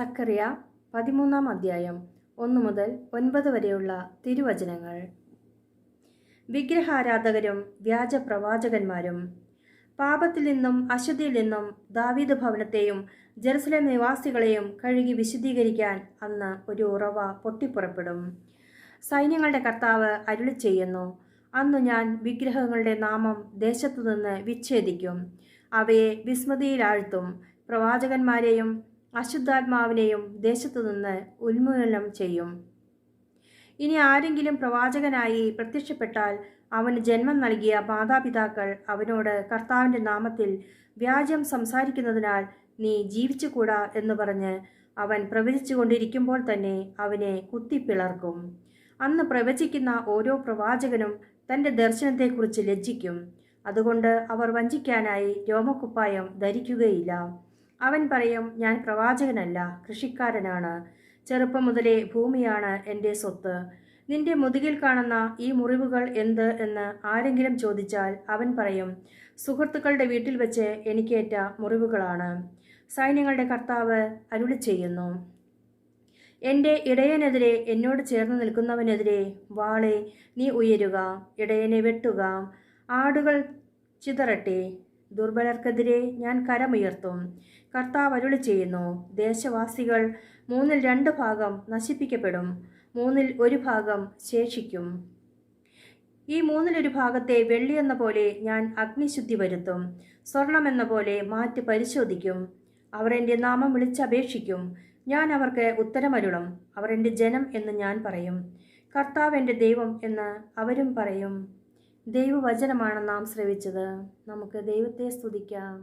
സക്കറിയ 13 അധ്യായം 1 മുതൽ 9 വരെയുള്ള തിരുവചനങ്ങൾ. വിഗ്രഹാരാധകരും വ്യാജ പ്രവാചകന്മാരും. പാപത്തിൽ നിന്നും അശുദ്ധിയിൽ നിന്നും ദാവീദ് ഭവനത്തെയും ജെറുസലേം നിവാസികളെയും കഴുകി വിശുദ്ധീകരിക്കാൻ അന്ന് ഒരു ഉറവ പൊട്ടിപ്പുറപ്പെടും. സൈന്യങ്ങളുടെ കർത്താവ് അരുളി ചെയ്യുന്നു, അന്നു ഞാൻ വിഗ്രഹങ്ങളുടെ നാമം ദേശത്തുനിന്ന് വിച്ഛേദിക്കും, അവയെ വിസ്മൃതിയിലാഴ്ത്തും. പ്രവാചകന്മാരെയും അശുദ്ധാത്മാവിനെയും ദേശത്തുനിന്ന് ഉന്മൂലനം ചെയ്യും. ഇനി ആരെങ്കിലും പ്രവാചകനായി പ്രത്യക്ഷപ്പെട്ടാൽ അവന് ജന്മം നൽകിയ മാതാപിതാക്കൾ അവനോട് കർത്താവിൻ്റെ നാമത്തിൽ വ്യാജം സംസാരിക്കുന്നതിനാൽ നീ ജീവിച്ചുകൂടാ എന്ന് പറഞ്ഞ് അവൻ പ്രവചിച്ചു കൊണ്ടിരിക്കുമ്പോൾ തന്നെ അവനെ കുത്തിപ്പിളർക്കും. അന്ന് പ്രവചിക്കുന്ന ഓരോ പ്രവാചകനും തൻ്റെ ദർശനത്തെക്കുറിച്ച് ലജ്ജിക്കും. അതുകൊണ്ട് അവർ വഞ്ചിക്കാനായി രോമക്കുപ്പായം ധരിക്കുകയില്ല. അവൻ പറയും, ഞാൻ പ്രവാചകനല്ല, കൃഷിക്കാരനാണ്. ചെറുപ്പം മുതലേ ഭൂമിയാണ് എൻ്റെ സ്വത്ത്. നിന്റെ മുതുകിൽ കാണുന്ന ഈ മുറിവുകൾ എന്ത് എന്ന് ആരെങ്കിലും ചോദിച്ചാൽ അവൻ പറയും, സുഹൃത്തുക്കളുടെ വീട്ടിൽ വെച്ച് എനിക്കേറ്റ മുറിവുകളാണ്. സൈന്യങ്ങളുടെ കർത്താവ് അരുളി ചെയ്യുന്നു, എൻ്റെ ഇടയനെതിരെ എന്നോട് ചേർന്ന് നിൽക്കുന്നവനെതിരെ വാളെ നീ ഉയരുക, ഇടയനെ വെട്ടുക, ആടുകൾ ചിതറട്ടെ, ദുർബലർക്കെതിരെ ഞാൻ കരമുയർത്തും. കർത്താവ് അരുളി ചെയ്യുന്നു, ദേശവാസികൾ 2/3 ഭാഗം നശിപ്പിക്കപ്പെടും, 1/3 ഭാഗം ശേഷിക്കും. ഈ 1/3 ഭാഗത്തെ വെള്ളിയെന്ന പോലെ ഞാൻ അഗ്നിശുദ്ധി വരുത്തും, സ്വർണമെന്ന പോലെ മാറ്റ് പരിശോധിക്കും. അവർ എൻ്റെ നാമം വിളിച്ചപേക്ഷിക്കും, ഞാൻ അവർക്ക് ഉത്തരമരുളും. അവർ എൻ്റെ ജനം എന്ന് ഞാൻ പറയും, കർത്താവ് എൻ്റെ ദൈവം എന്ന് അവരും പറയും. ദൈവവചനമാണ് നാം ശ്രവിച്ചത്. നമുക്ക് ദൈവത്തെ സ്തുതിക്കാം.